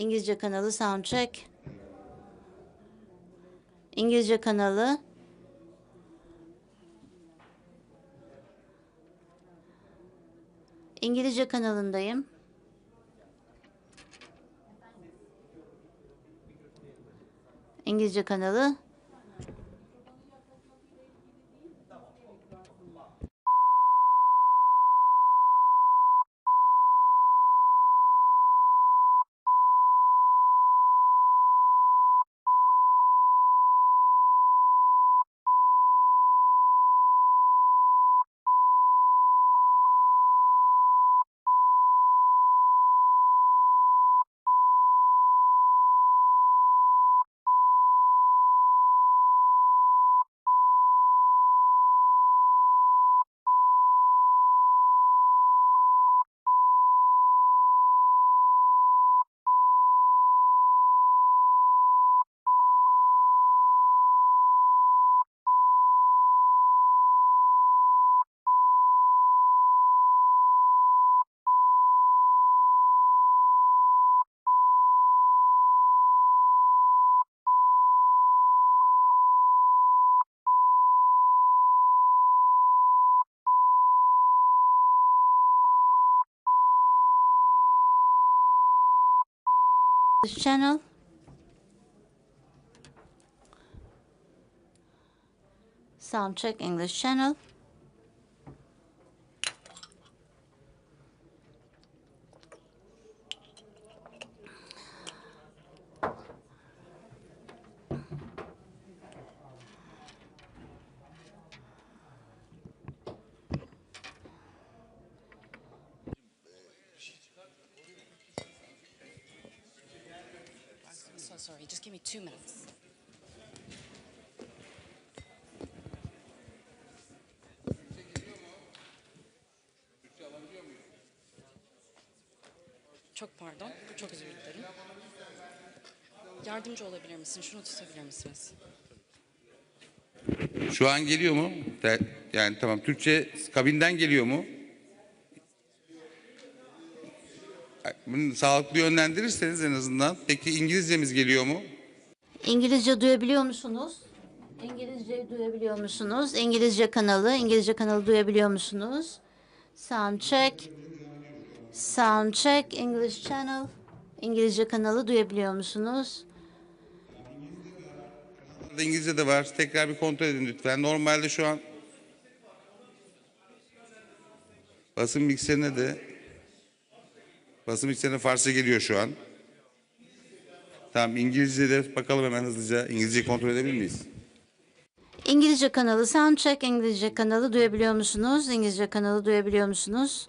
İngilizce kanalı soundcheck. İngilizce kanalı. İngilizce kanalındayım. İngilizce kanalı. English channel. Soundcheck English channel. So sorry, just give me 2 minutes. Çok pardon, çok özür dilerim. Yardımcı olabilir misin? Şunu tutabilir misiniz? Şu an geliyor mu? Yani tamam, Türkçe kabinden geliyor mu? Bunu sağlıklı yönlendirirseniz en azından. Peki İngilizcemiz geliyor mu? İngilizce duyabiliyor musunuz? İngilizce duyabiliyor musunuz? İngilizce kanalı duyabiliyor musunuz? Soundcheck. Soundcheck English channel. İngilizce kanalı duyabiliyor musunuz? İngilizce de var. Tekrar bir kontrol edin lütfen. Normalde şu an basın bilgisayarine Farsça geliyor şu an. Tamam, İngilizce'de bakalım hemen hızlıca. İngilizceyi kontrol edebilir miyiz? İngilizce kanalı soundcheck. İngilizce kanalı duyabiliyor musunuz? İngilizce kanalı duyabiliyor musunuz?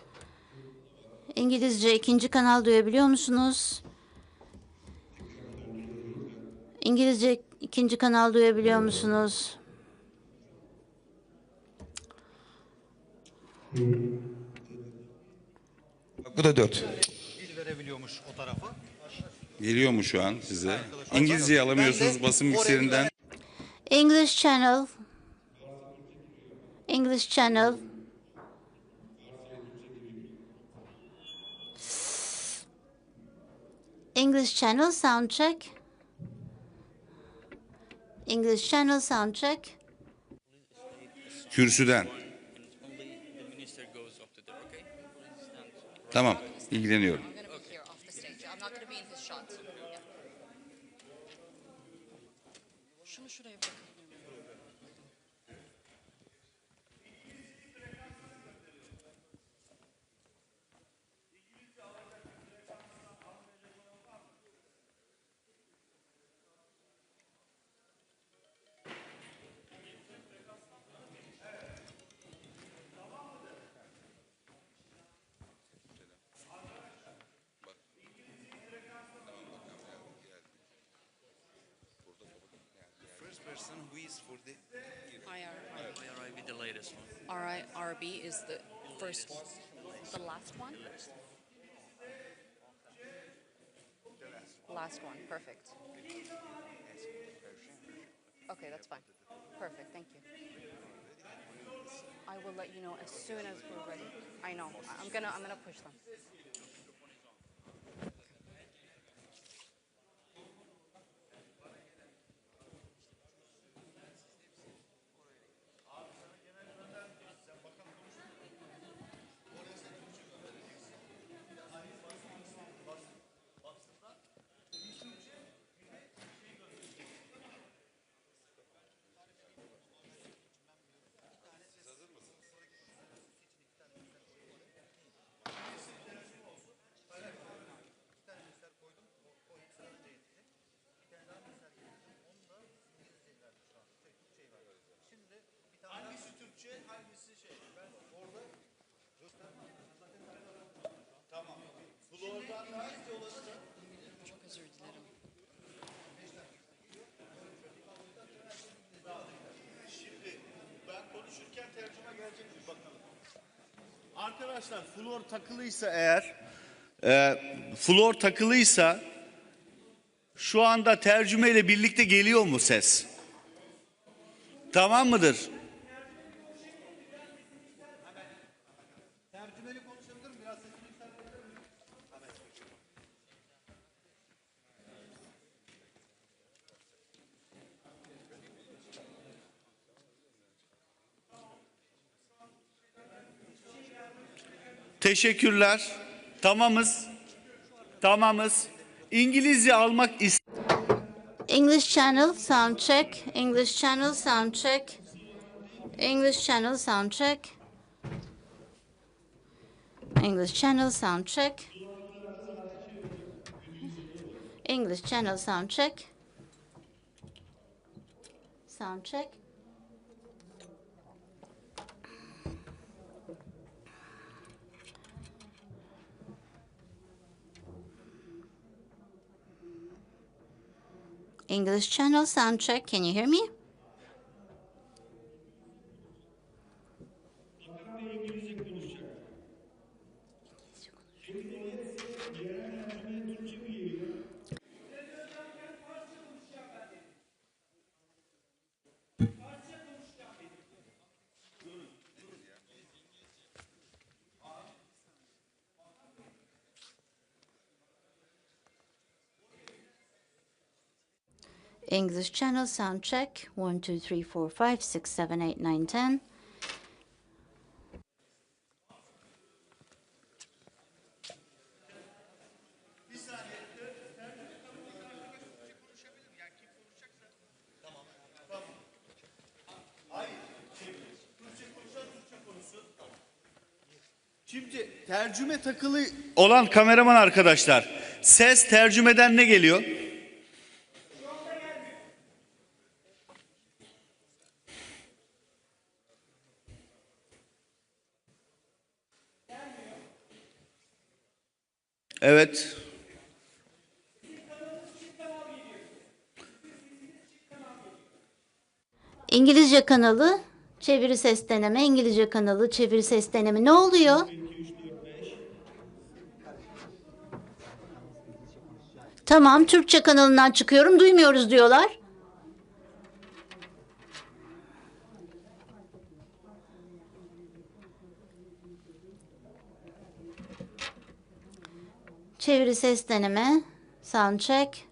İngilizce ikinci kanal duyabiliyor musunuz? İngilizce ikinci kanal duyabiliyor musunuz? Bu da 4. Dil verebiliyormuş o tarafa. Geliyor mu şu an size? İngilizceyi alamıyorsunuz basın bilgisayarından. English channel. English channel. English channel soundcheck. English channel soundcheck. Kürsüden. Tamam, ilgileniyorum. I'm gonna be here off the stage. I'm not gonna be in his shot. Yeah. Şunu şuraya bırakabilir miyim? Person who is for the IRB. the latest one. RIRB is the first one. The last one? Last one, perfect. Okay, that's fine. Perfect, thank you. I will let you know as soon as we're ready. I know. I'm gonna push them. Arkadaşlar flor takılıysa eğer, flor takılıysa şu anda tercümeyle birlikte geliyor mu ses? Tamam mıdır? Teşekkürler. Tamamız. Tamamız. İngilizce almak English channel sound check. English channel sound check. English channel sound check. English channel sound check. English channel sound check. Sound check. English channel sound check. Can you hear me? English channel sound check. 1, 2, 3, 4, 5, 6, 7, 8, 9, 10. Şimdi tercüme takılı olan kameraman arkadaşlar, ses tercümeden ne geliyor? Evet. İngilizce kanalı çeviri ses deneme. İngilizce kanalı çeviri ses deneme. Ne oluyor? Tamam, Türkçe kanalından çıkıyorum. Duymuyoruz diyorlar. Çeviri ses deneme. Sound check.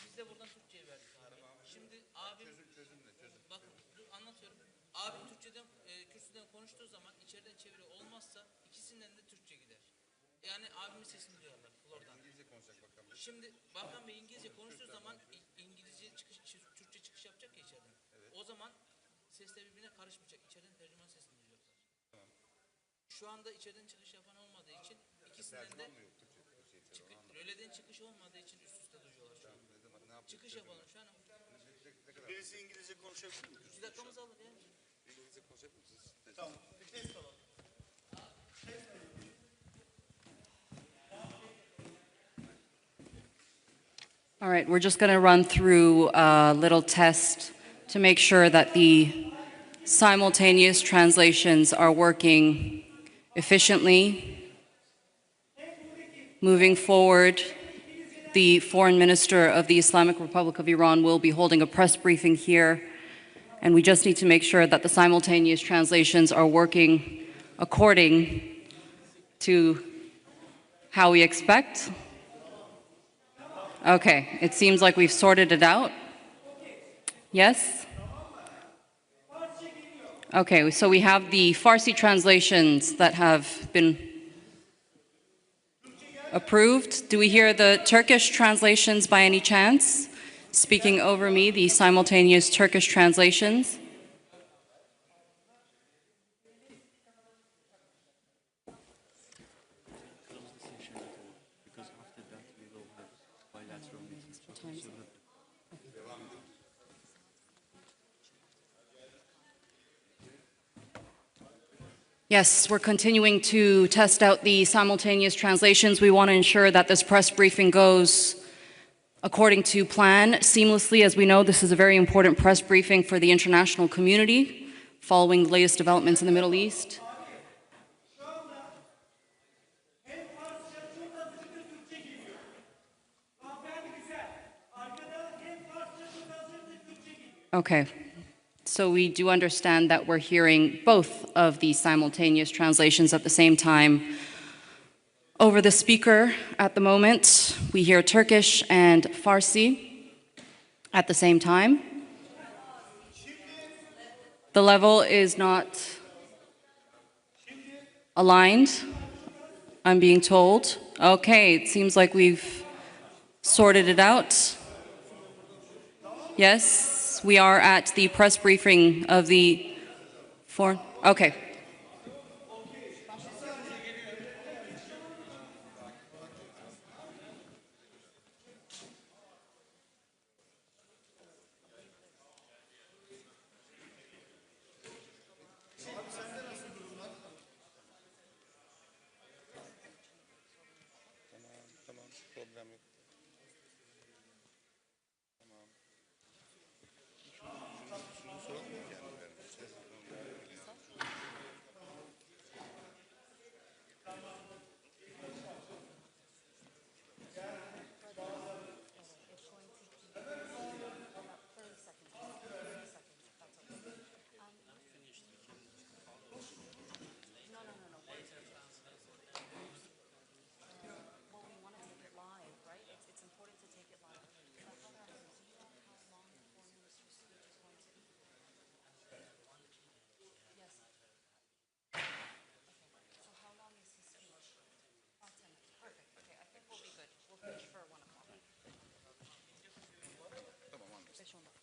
Biz de buradan Türkçe'ye verdik abi. Şimdi abim bakın anlatıyorum. Abim Türkçeden kürsüden konuştuğu zaman içeriden çeviri olmazsa ikisinden de Türkçe gider. Yani abimin sesini duyarlar flordan. İngilizce konuşacak bakan bey. Şimdi bakan bey İngilizce konuştuğu zaman İngilizce çıkış, Türkçe çıkış yapacak ya içeriden. Evet. O zaman sesler birbirine karışmayacak. İçeriden tercüman sesini duyacaklar. Tamam. Şu anda içeriden çıkış yapan olmadığı için ikisinden de röleden çıkış olmadığı için üst üste duyuyorlar şu an. Çıkış yapalım şu an. Birisi İngilizce konuşabilir mi? 2 dakikamız alır ya. İngilizce konuşabilir misiniz? Tamam. Bir test alalım. All right, we're just going to run through a little test to make sure that the simultaneous translations are working efficiently. Moving forward, the Foreign Minister of the Islamic Republic of Iran will be holding a press briefing here, and we just need to make sure that the simultaneous translations are working according to how we expect. Okay, it seems like we've sorted it out. Yes? Okay, so we have the Farsi translations that have been approved. Do we hear the Turkish translations by any chance? speaking over me the simultaneous Turkish translations. Yes, we're continuing to test out the simultaneous translations. We want to ensure that this press briefing goes according to plan, seamlessly. As we know, this is a very important press briefing for the international community following the latest developments in the Middle East. Okay. So we do understand that we're hearing both of these simultaneous translations at the same time. Over the speaker at the moment, we hear Turkish and Farsi at the same time. The level is not aligned, I'm being told. Okay, it seems like we've sorted it out. Yes, we are at the press briefing of the foreign. Okay. Tamam, problem yok. Tamam. Şunu soralım mı kendilerine? Tamam anlaştık.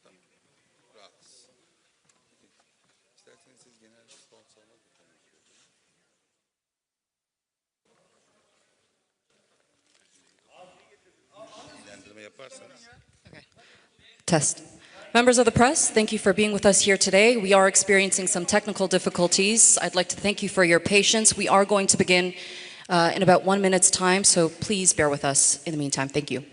Tamam. Rahatsız. İsterseniz siz genel sponsorla bir konuşuyorsunuz. Bilgilendirme yaparsanız. Test. Members of the press, thank you for being with us here today. We are experiencing some technical difficulties. I'd like to thank you for your patience. We are going to begin in about 1 minute's time, so please bear with us in the meantime. Thank you.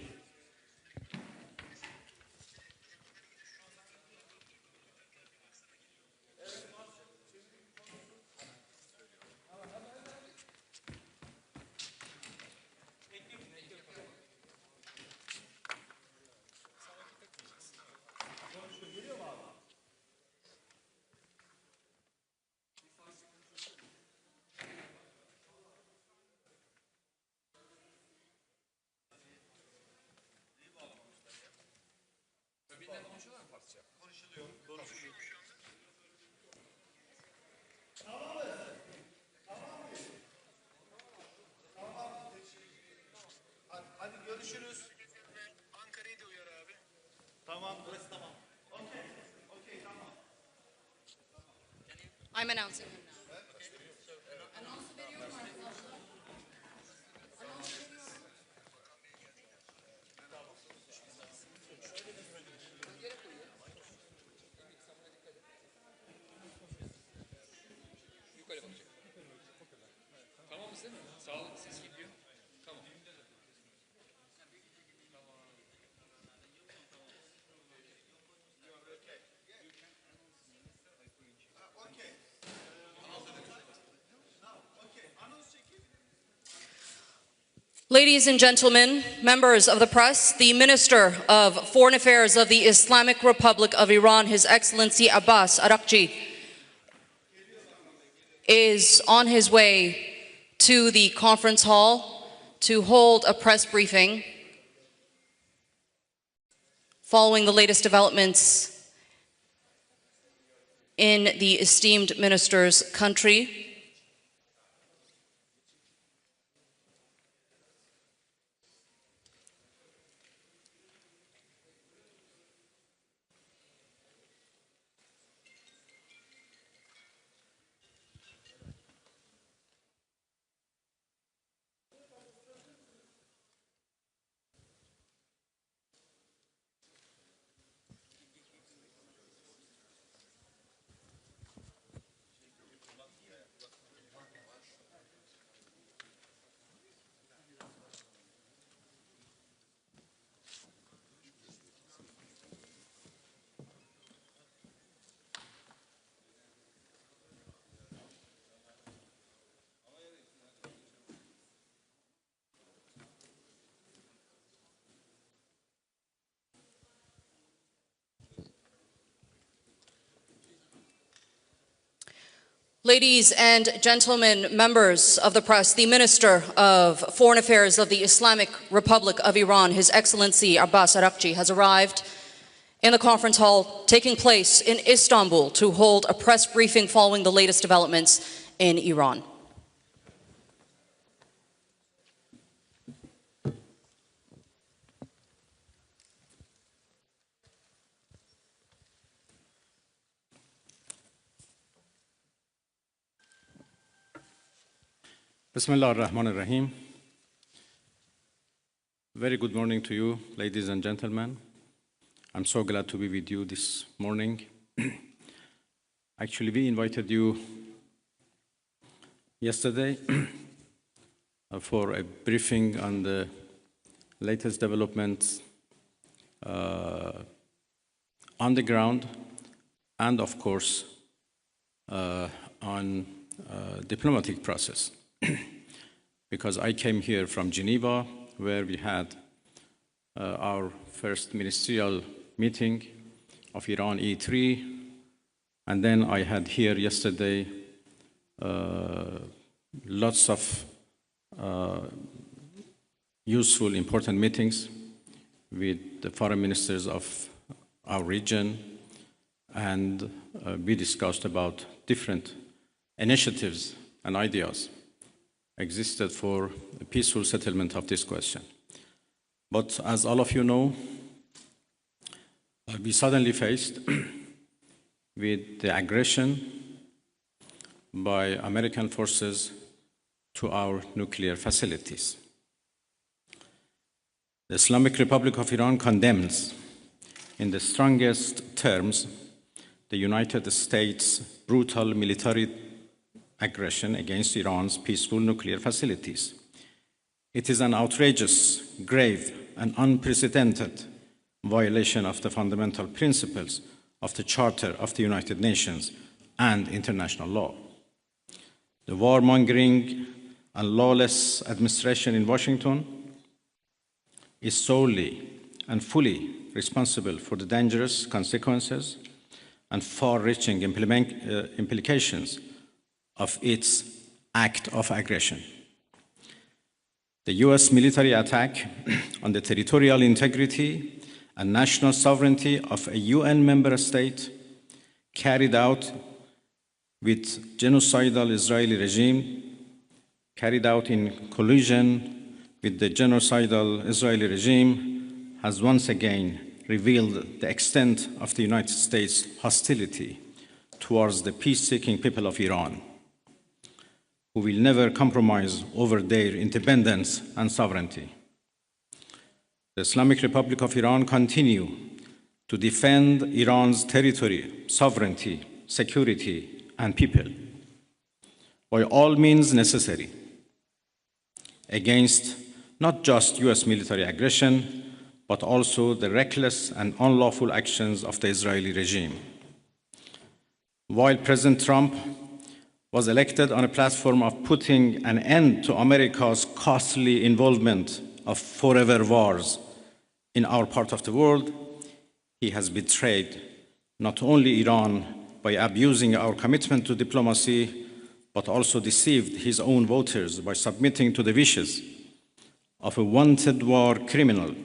Hadi görüşürüz. Ankara'yı da uyar abi. Tamam, burası tamam. Okey, tamam. I'm announcing him now. Tamam mısın? Sağ olun. Ses gidiyor. Tamam. Ladies and gentlemen, members of the press, the Minister of Foreign Affairs of the Islamic Republic of Iran, His Excellency Abbas Araqchi, is on his way to the conference hall to hold a press briefing following the latest developments in the esteemed minister's country. Ladies and gentlemen, members of the press, the Minister of Foreign Affairs of the Islamic Republic of Iran, His Excellency Abbas Araqchi, has arrived in the conference hall taking place in Istanbul to hold a press briefing following the latest developments in Iran. Bismillah ar-Rahman ar-Rahim. Very good morning to you, ladies and gentlemen. I'm so glad to be with you this morning. Actually, we invited you yesterday for a briefing on the latest developments on the ground and, of course, on diplomatic process. Because I came here from Geneva, where we had our first ministerial meeting of Iran E3, and then I had here yesterday lots of useful, important meetings with the foreign ministers of our region, and we discussed about different initiatives and ideas existed for a peaceful settlement of this question. But as all of you know, we suddenly faced with the aggression by American forces to our nuclear facilities. The Islamic Republic of Iran condemns in the strongest terms the United States' brutal military aggression against Iran's peaceful nuclear facilities. It is an outrageous, grave, and unprecedented violation of the fundamental principles of the Charter of the United Nations and international law. The warmongering and lawless administration in Washington is solely and fully responsible for the dangerous consequences and far-reaching implications of its act of aggression. The US military attack on the territorial integrity and national sovereignty of a UN member state carried out with genocidal Israeli regime, carried out in collusion with the genocidal Israeli regime, has once again revealed the extent of the United States' hostility towards the peace-seeking people of Iran, who will never compromise over their independence and sovereignty. The Islamic Republic of Iran continues to defend Iran's territory, sovereignty, security, and people by all means necessary against not just US military aggression, but also the reckless and unlawful actions of the Israeli regime. While President Trump was elected on a platform of putting an end to America's costly involvement of forever wars in our part of the world, he has betrayed not only Iran by abusing our commitment to diplomacy, but also deceived his own voters by submitting to the wishes of a wanted war criminal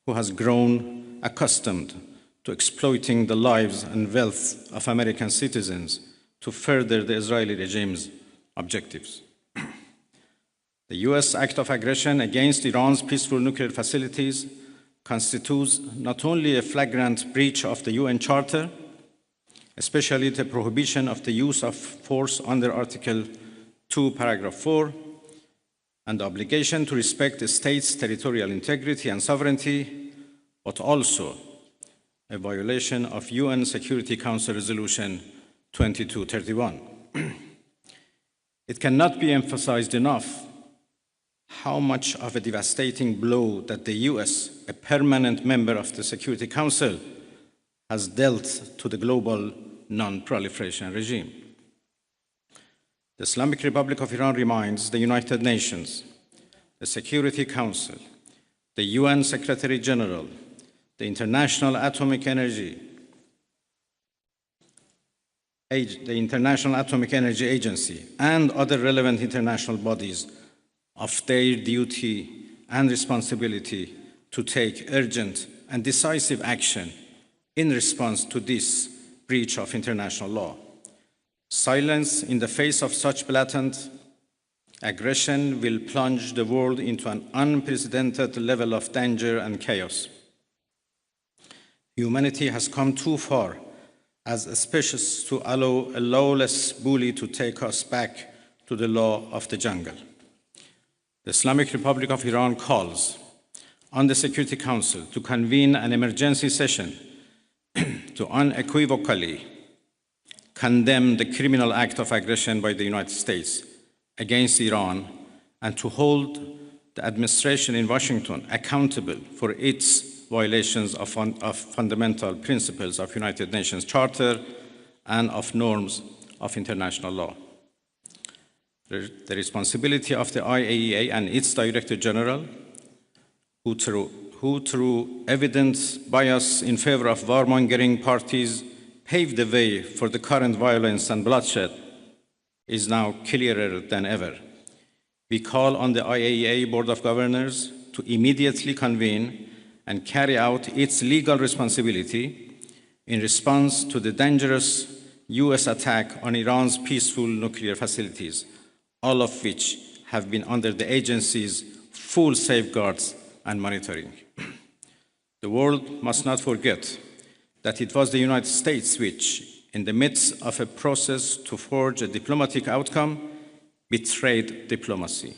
who has grown accustomed to exploiting the lives and wealth of American citizens to further the Israeli regime's objectives. The US act of aggression against Iran's peaceful nuclear facilities constitutes not only a flagrant breach of the UN Charter, especially the prohibition of the use of force under Article 2, Paragraph 4, and the obligation to respect the state's territorial integrity and sovereignty, but also a violation of UN Security Council Resolution 2231. It cannot be emphasized enough how much of a devastating blow that the US, a permanent member of the Security Council, has dealt to the global non-proliferation regime. The Islamic Republic of Iran reminds the United Nations, the Security Council, the UN Secretary General, the International Atomic Energy the International Atomic Energy Agency, and other relevant international bodies of their duty and responsibility to take urgent and decisive action in response to this breach of international law. Silence in the face of such blatant aggression will plunge the world into an unprecedented level of danger and chaos. Humanity has come too far as a species to allow a lawless bully to take us back to the law of the jungle. The Islamic Republic of Iran calls on the Security Council to convene an emergency session to unequivocally condemn the criminal act of aggression by the United States against Iran and to hold the administration in Washington accountable for its violations of fundamental principles of United Nations Charter and of norms of international law. The responsibility of the IAEA and its Director General, who through evident bias in favor of warmongering parties paved the way for the current violence and bloodshed, is now clearer than ever. We call on the IAEA Board of Governors to immediately convene and carry out its legal responsibility in response to the dangerous US attack on Iran's peaceful nuclear facilities, all of which have been under the agency's full safeguards and monitoring. The world must not forget that it was the United States which, in the midst of a process to forge a diplomatic outcome, betrayed diplomacy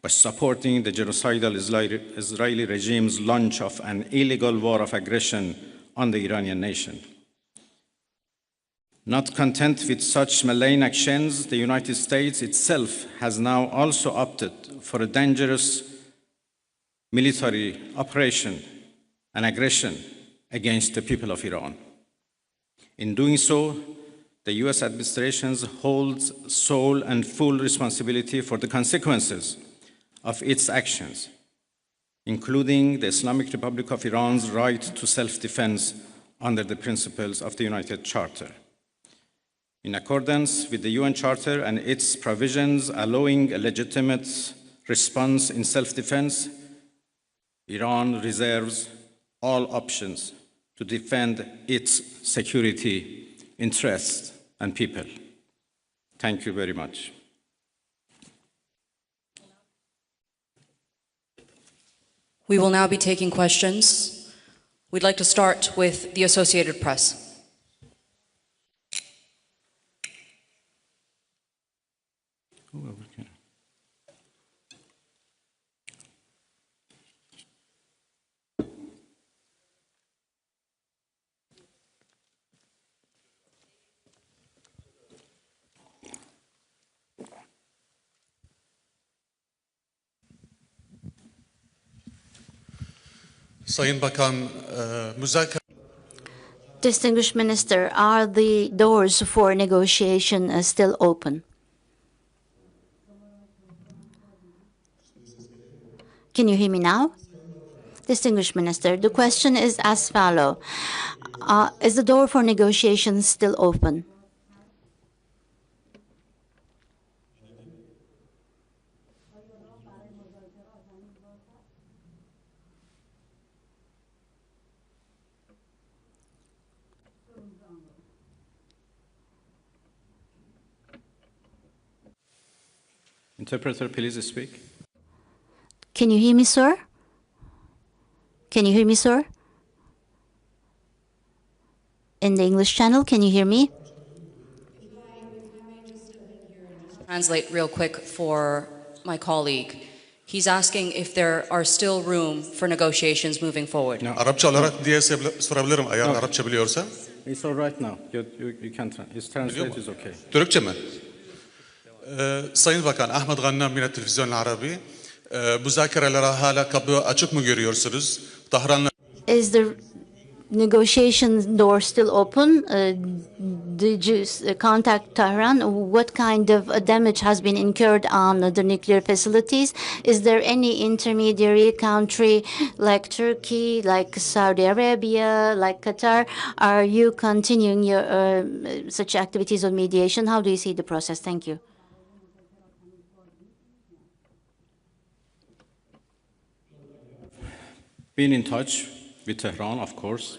by supporting the genocidal Israeli regime's launch of an illegal war of aggression on the Iranian nation. Not content with such malign actions, the United States itself has now also opted for a dangerous military operation and aggression against the people of Iran. In doing so, the US administration holds sole and full responsibility for the consequences of its actions, including the Islamic Republic of Iran's right to self-defense under the principles of the United Charter. In accordance with the UN Charter and its provisions allowing a legitimate response in self-defense, Iran reserves all options to defend its security, interests, and people. Thank you very much. We will now be taking questions. We'd like to start with the Associated Press. Sayın Bakan, müzakere Distinguished Minister, are the doors for negotiation still open? Can you hear me now? Distinguished Minister, the question is as follows. Is the door for negotiation still open? Interpreter, please speak. Can you hear me, sir? Can you hear me, sir? In the English channel, can you hear me? Translate real quick for my colleague. He's asking if there are still room for negotiations moving forward. No. Arapça olarak diye sorabilirim eğer Arapça biliyorsa. It's all right now. You can his translate is okay. Türkçe mi? Sayın Bakan, Ahmet Gannam yine Televizyon Arabi. Müzakerelere hala kapı açık mı görüyorsunuz? Tahran'la Is the negotiation door still open? did you contact Tehran? What kind of damage has been incurred on the nuclear facilities? Is there any intermediary country like Turkey, like Saudi Arabia, like Qatar? Are you continuing your such activities on mediation? How do you see the process? Thank you. Been in touch with Tehran, of course.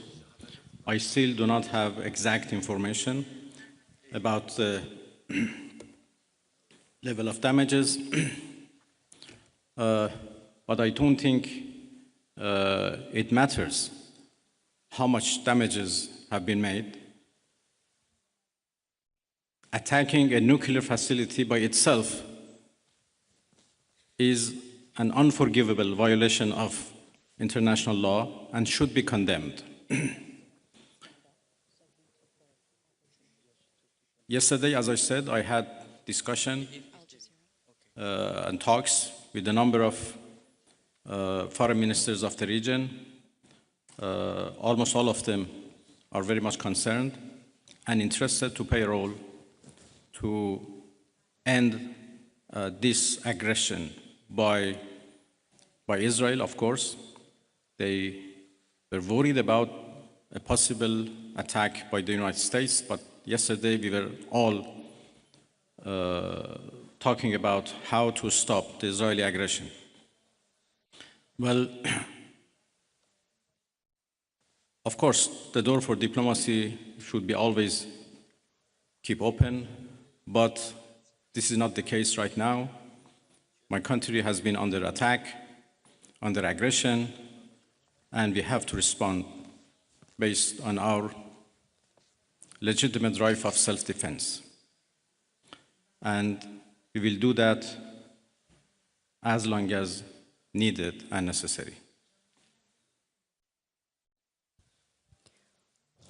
I still do not have exact information about the level of damages, but I don't think it matters how much damages have been made. Attacking a nuclear facility by itself is an unforgivable violation of international law and should be condemned. Yesterday, as I said, I had discussion and talks with a number of foreign ministers of the region. Almost all of them are very much concerned and interested to play a role to end this aggression by Israel, of course. They were worried about a possible attack by the United States, but yesterday we were all talking about how to stop the Israeli aggression. Well, of course, the door for diplomacy should be always keep open, but this is not the case right now. My country has been under attack, under aggression, and we have to respond based on our legitimate right of self-defense. And we will do that as long as needed and necessary.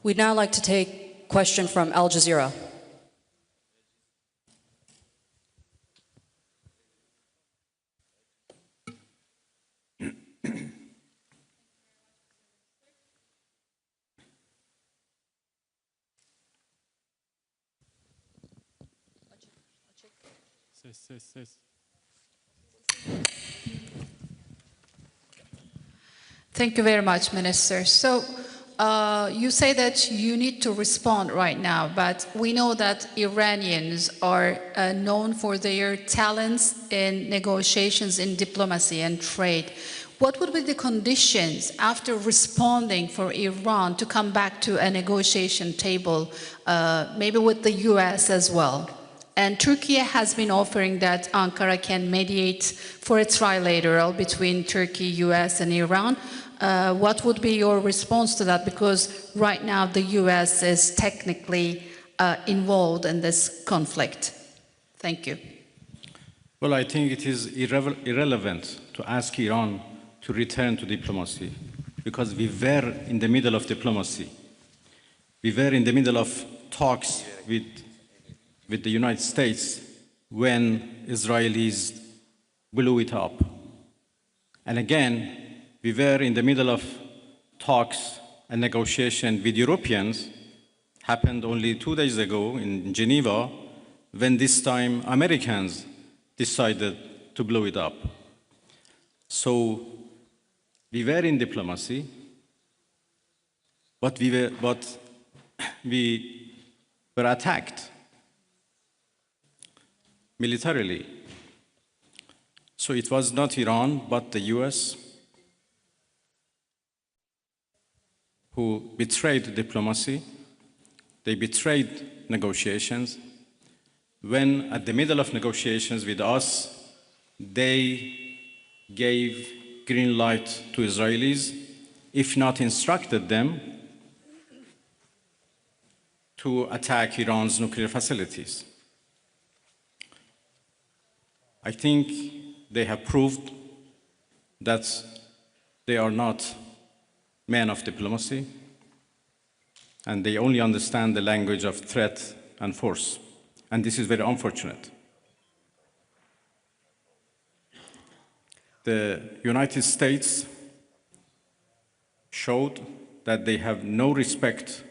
We'd now like to take a question from Al Jazeera. Thank you very much, Minister. So you say that you need to respond right now, but we know that Iranians are known for their talents in negotiations in diplomacy and trade. What would be the conditions after responding for Iran to come back to a negotiation table, maybe with the US as well? And Turkey has been offering that Ankara can mediate for a trilateral between Turkey, US, and Iran. What would be your response to that? Because right now the US is technically involved in this conflict. Thank you. Well, I think it is irrelevant to ask Iran to return to diplomacy because we were in the middle of diplomacy. We were in the middle of talks with the United States when Israelis blew it up. And again, we were in the middle of talks and negotiation with Europeans, happened only 2 days ago in Geneva, when this time Americans decided to blow it up. So we were in diplomacy, but we were attacked militarily. So it was not Iran, but the US who betrayed diplomacy. They betrayed negotiations. When at the middle of negotiations with us, they gave green light to Israelis, if not instructed them to attack Iran's nuclear facilities. I think they have proved that they are not men of diplomacy, and they only understand the language of threat and force. And this is very unfortunate. The United States showed that they have no respect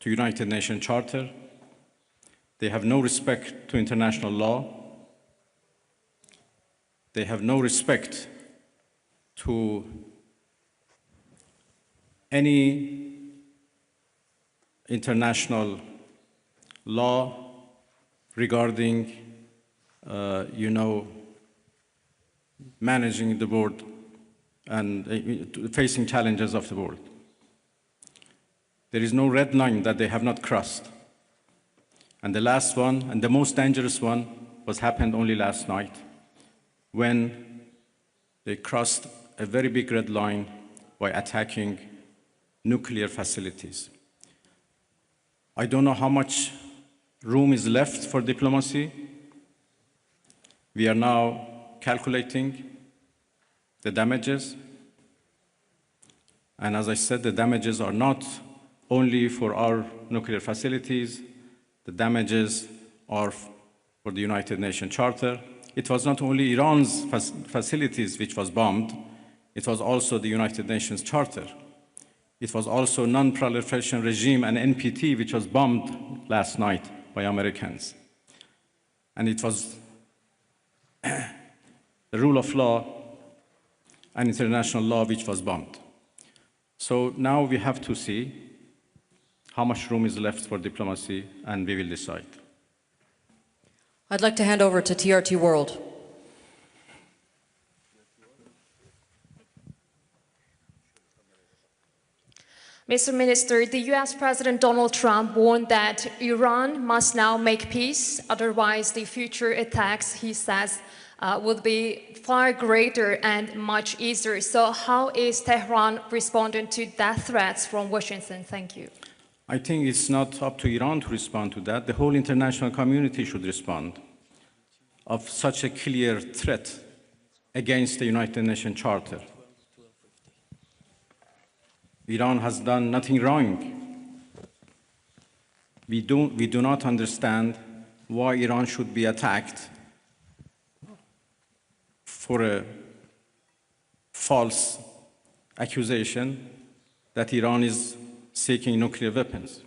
to United Nations Charter, They have no respect to international law. They have no respect to any international law regarding, managing the world and facing challenges of the world. There is no red line that they have not crossed. And the last one, and the most dangerous one, happened only last night, when they crossed a very big red line by attacking nuclear facilities. I don't know how much room is left for diplomacy. We are now calculating the damages. And as I said, the damages are not only for our nuclear facilities. The damages are for the United Nations Charter. It was not only Iran's facilities which was bombed, it was also the United Nations Charter. It was also Non-Proliferation Regime and NPT, which was bombed last night by Americans. And it was the rule of law and international law which was bombed. So now we have to see how much room is left for diplomacy, and we will decide. I'd like to hand over to TRT World. Mr. Minister, the US President Donald Trump warned that Iran must now make peace, otherwise the future attacks, he says, would be far greater and much easier. So how is Tehran responding to death threats from Washington? Thank you. I think it's not up to Iran to respond to that. The whole international community should respond of such a clear threat against the United Nations Charter. Iran has done nothing wrong. We do not understand why Iran should be attacked for a false accusation that Iran is seeking nuclear weapons.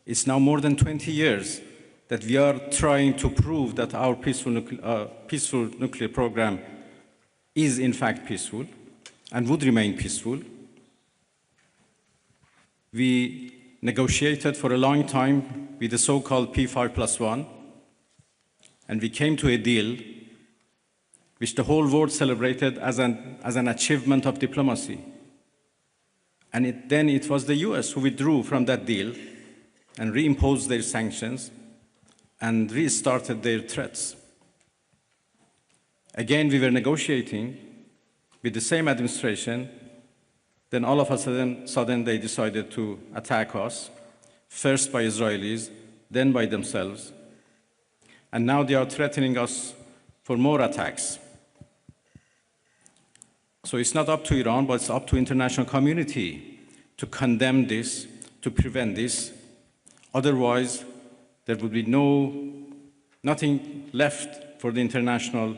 It's now more than 20 years that we are trying to prove that our peaceful nuclear program is in fact peaceful and would remain peaceful. We negotiated for a long time with the so-called P5+1, and we came to a deal which the whole world celebrated as an achievement of diplomacy. And then it was the US who withdrew from that deal and reimposed their sanctions and restarted their threats. Again, we were negotiating with the same administration. Then all of a sudden they decided to attack us, first by Israelis, then by themselves. And now they are threatening us for more attacks. So it's not up to Iran, but it's up to the international community to condemn this, to prevent this. Otherwise, there would be nothing left for the international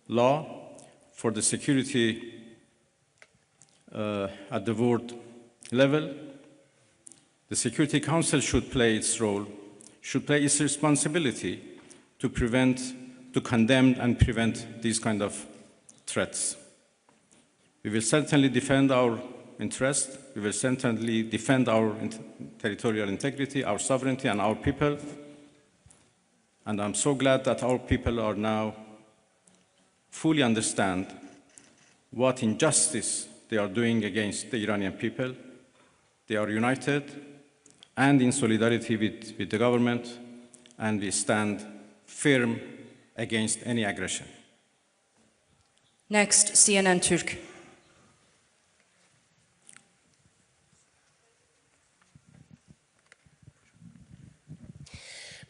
law, for the security at the world level. The Security Council should play its role, should play its responsibility to condemn and prevent these kind of threats. We will certainly defend our interest. We will certainly defend our territorial integrity, our sovereignty, and our people. And I'm so glad that our people are now fully understand what injustice they are doing against the Iranian people. They are united and in solidarity with the government, and we stand firm against any aggression. Next, CNN Türk.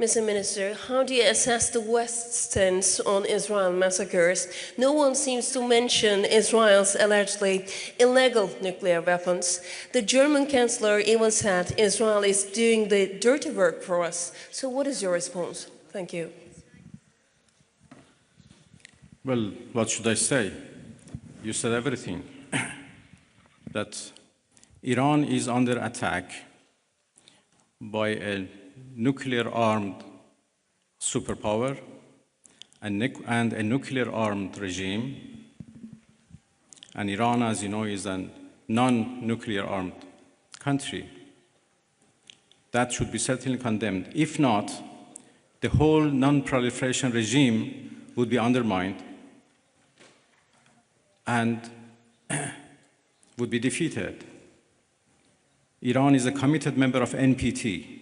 Mr. Minister, how do you assess the West's stance on Israel massacres? No one seems to mention Israel's allegedly illegal nuclear weapons. The German Chancellor even said Israel is doing the dirty work for us. So what is your response? Thank you. Well, what should I say? You said everything. That Iran is under attack by a nuclear-armed superpower and a nuclear-armed regime. And Iran, as you know, is a non-nuclear armed country. That should be certainly condemned. If not, the whole non-proliferation regime would be undermined and would be defeated. Iran is a committed member of NPT,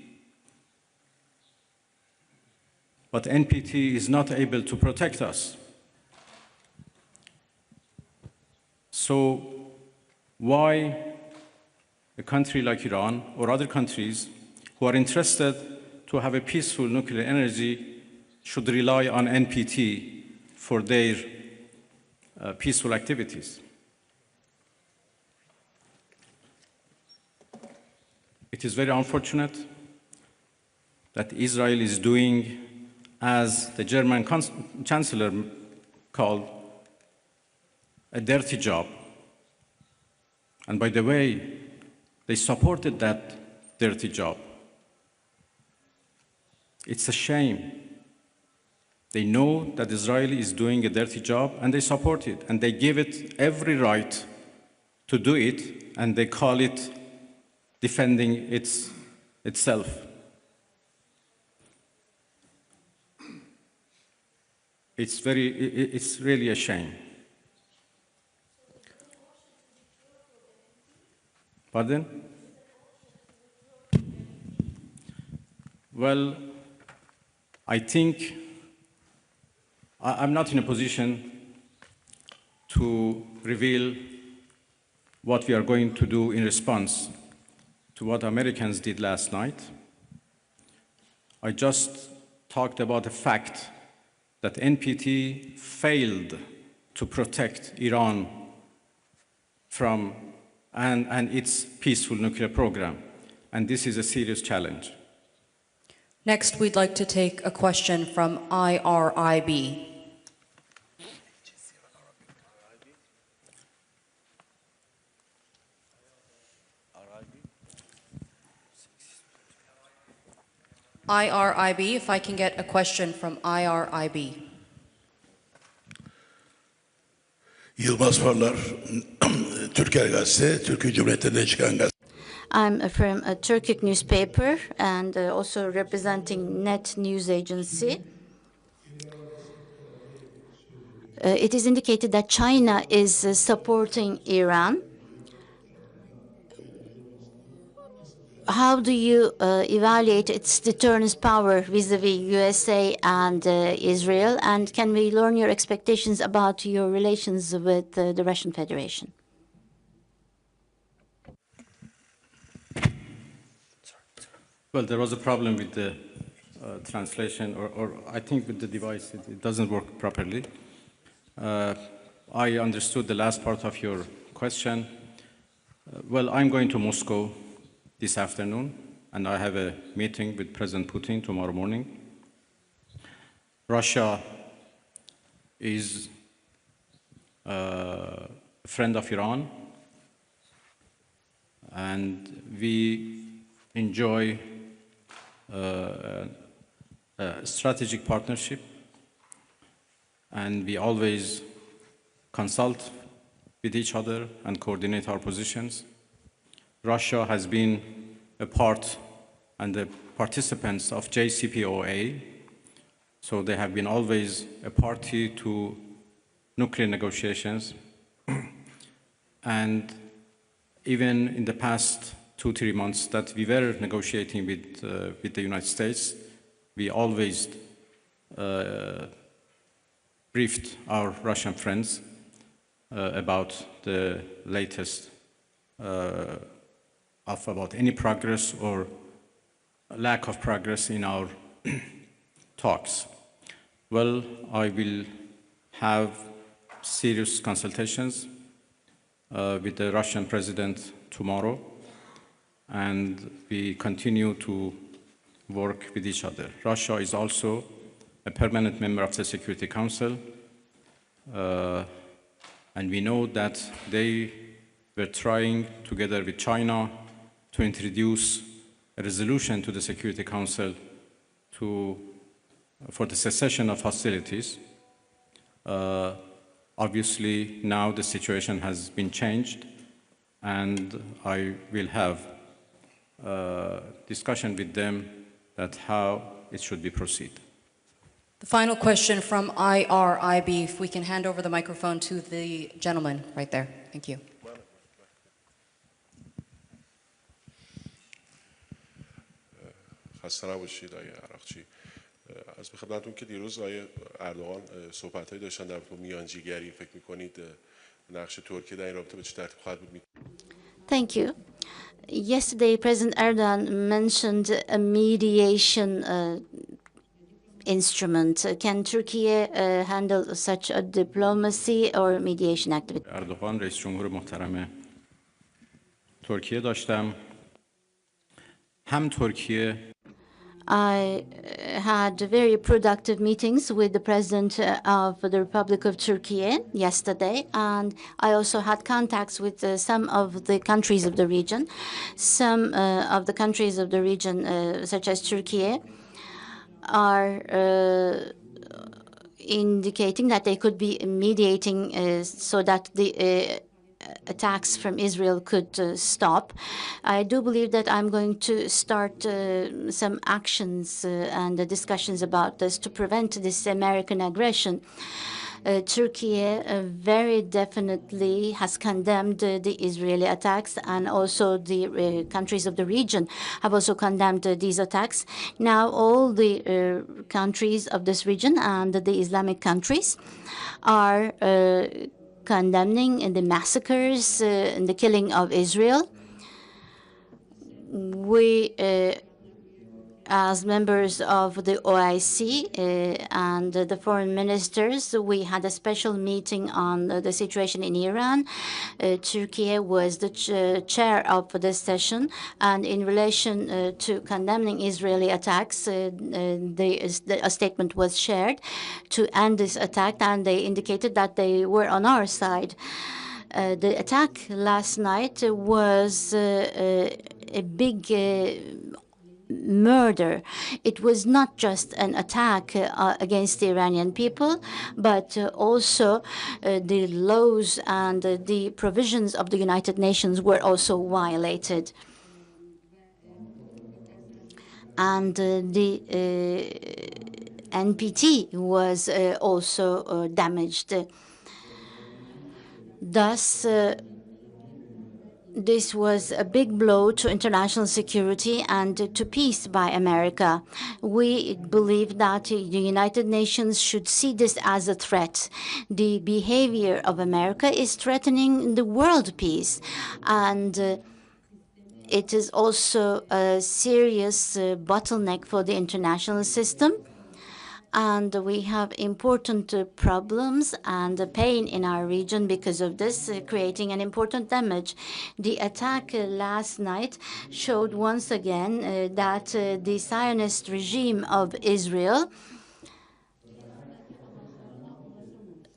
but NPT is not able to protect us. So why a country like Iran or other countries who are interested to have a peaceful nuclear energy should rely on NPT for their peaceful activities? It is very unfortunate that Israel is doing, as the German Chancellor called, a dirty job. And by the way, they supported that dirty job. It's a shame. They know that Israel is doing a dirty job and they support it, and they give it every right to do it, and they call it defending itself. It's really a shame. Pardon? Well, I think I'm not in a position to reveal what we are going to do in response to what Americans did last night. I just talked about the fact that NPT failed to protect Iran from and its peaceful nuclear program, and this is a serious challenge. Next, we'd like to take a question from IRIB. IRIB, if I can get a question from IRIB. Yılmaz Parlar, Türker Gazete, Türkiye Cumhuriyeti'nden çıkan gazete. I'm from a Turkic newspaper and also representing Net News Agency. It is indicated that China is supporting Iran. How do you evaluate its deterrence power vis-a-vis USA and Israel? And can we learn your expectations about your relations with the Russian Federation? Well, there was a problem with the translation, or I think with the device, it doesn't work properly. I understood the last part of your question. Well, I'm going to Moscow this afternoon, and I have a meeting with President Putin tomorrow morning. Russia is a friend of Iran, and we enjoy a strategic partnership, and we always consult with each other and coordinate our positions. Russia has been a part and the participants of JCPOA, so they have been always a party to nuclear negotiations. And even in the past 2-3 months that we were negotiating with the United States, we always briefed our Russian friends about the latest about any progress or lack of progress in our talks. Well, I will have serious consultations with the Russian president tomorrow, and we continue to work with each other. Russia is also a permanent member of the Security Council, and we know that they were trying, together with China, to introduce a resolution to the Security Council to for the cessation of hostilities. Obviously, now the situation has been changed, and I will have a discussion with them that how it should be proceed. The final question from IRIB, if we can hand over the microphone to the gentleman right there. Thank you. خسته نباشید آقای عراقچی. از خدمتتون که دیروز آقای اردوغان صحبت‌هایی داشتن در مورد میانجیگری، فکر می‌کنید نقش ترکیه در این رابطه به چه ترتیب خواهد بود؟ Thank you. Yesterday, President Erdogan mentioned a mediation instrument. Can Turkey handle such a diplomacy or mediation activity? اردوغان رئیس جمهور محترم ترکیه داشتم. هم ترکیه I had very productive meetings with the President of the Republic of Turkey yesterday, and I also had contacts with some of the countries of the region. Some of the countries of the region, such as Turkey, are indicating that they could be mediating so that the attacks from Israel could stop. I do believe that I'm going to start some actions and discussions about this to prevent this American aggression. Turkey very definitely has condemned the Israeli attacks, and also the countries of the region have also condemned these attacks. Now all the countries of this region and the Islamic countries are condemning the massacres and the killing of Israel. We, as members of the OIC and the foreign ministers, we had a special meeting on the situation in Iran. Turkey was the chair of this session, and in relation to condemning Israeli attacks, a statement was shared to end this attack, and they indicated that they were on our side. The attack last night was a big murder. It was not just an attack against the Iranian people, but also the laws and the provisions of the United Nations were also violated. And the NPT was also damaged. Thus, this was a big blow to international security and to peace by America. We believe that the United Nations should see this as a threat. The behavior of America is threatening the world peace, and it is also a serious bottleneck for the international system. And we have important problems and pain in our region because of this, creating an important damage. The attack last night showed once again that the Zionist regime of Israel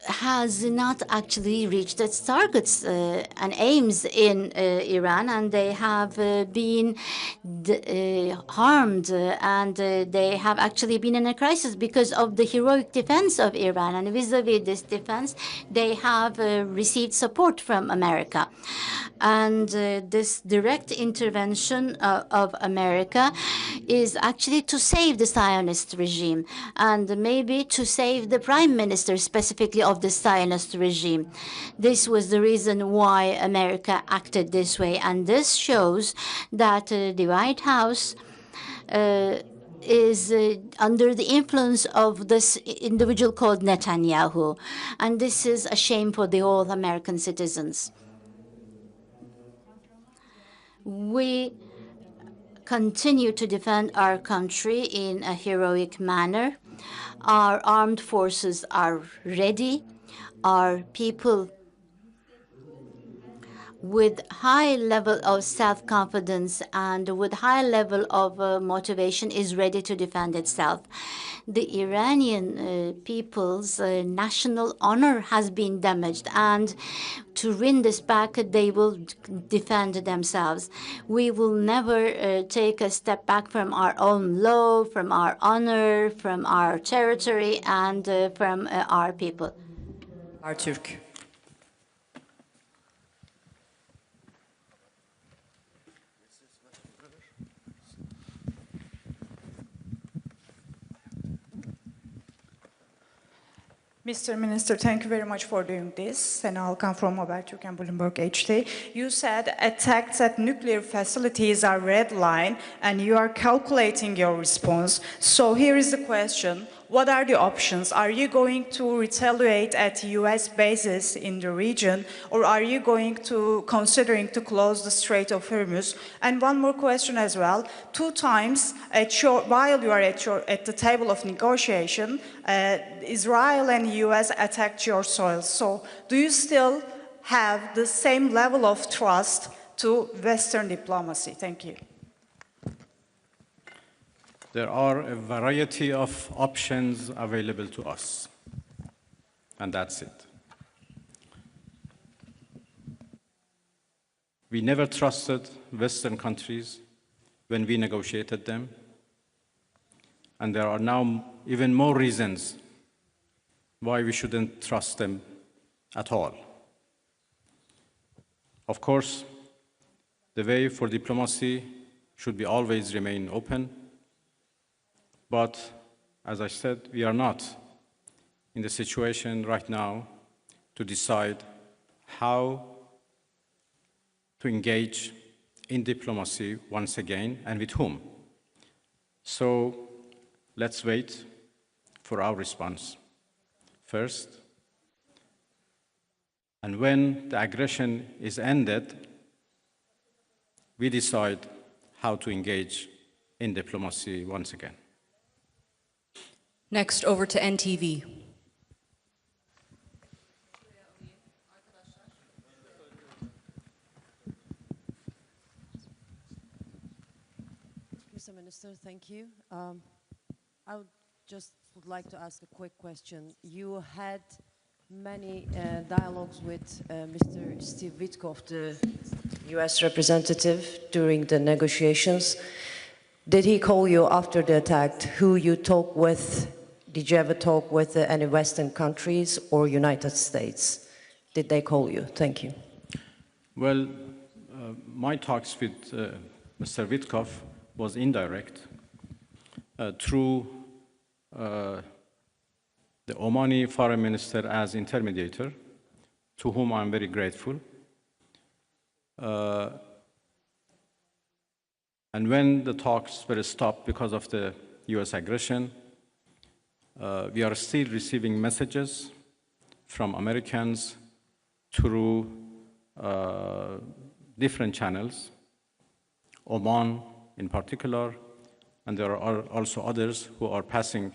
has not actually reached its targets and aims in Iran, and they have been harmed, and they have actually been in a crisis because of the heroic defense of Iran. And vis-a-vis this defense, they have received support from America. And this direct intervention of America is actually to save the Zionist regime, and maybe to save the prime minister specifically of the Zionist regime. This was the reason why America acted this way, and this shows that the White House is under the influence of this individual called Netanyahu, and this is a shame for the all American citizens. We continue to defend our country in a heroic manner. Our armed forces are ready. Our people with high level of self-confidence and with high level of motivation is ready to defend itself. The Iranian people's national honor has been damaged, and to win this back, they will defend themselves. We will never take a step back from our own law, from our honor, from our territory, and from our people. Artürk. Mr. Minister, thank you very much for doing this. And I'll come from Habertürk and Bloomberg HT. You said attacks at nuclear facilities are red line, and you are calculating your response. So here is the question. What are the options? Are you going to retaliate at US bases in the region, or are you going to considering to close the Strait of Hormuz? And one more question as well. 2 times while you are at the table of negotiation, Israel and US attacked your soil. So do you still have the same level of trust to Western diplomacy? Thank you. There are a variety of options available to us, and that's it. We never trusted Western countries when we negotiated them, and there are now even more reasons why we shouldn't trust them at all. Of course, the way for diplomacy should be always remain open. But, as I said, we are not in the situation right now to decide how to engage in diplomacy once again and with whom. So let's wait for our response first. And when the aggression is ended, we decide how to engage in diplomacy once again. Next, over to NTV. Mr. Minister, thank you. I would like to ask a quick question. You had many dialogues with Mr. Steve Witkoff, the US representative, during the negotiations. Did he call you after the attack? Who you talked with? Did you ever talk with any Western countries or United States? Did they call you? Thank you. Well, my talks with Mr. Witkoff was indirect through the Omani foreign minister as intermediator, to whom I'm very grateful. And when the talks were stopped because of the US aggression, we are still receiving messages from Americans through different channels, Oman in particular, and there are also others who are passing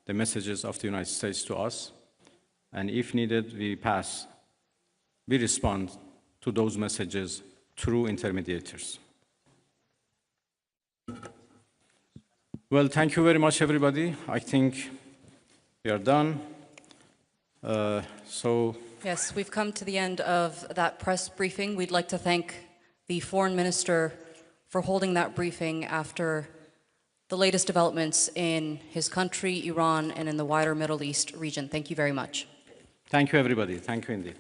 the messages of the United States to us. And if needed, we respond to those messages through intermediators. Well, thank you very much, everybody. I think we are done. Yes, we've come to the end of that press briefing. We'd like to thank the Foreign Minister for holding that briefing after the latest developments in his country, Iran, and in the wider Middle East region. Thank you very much. Thank you, everybody. Thank you indeed.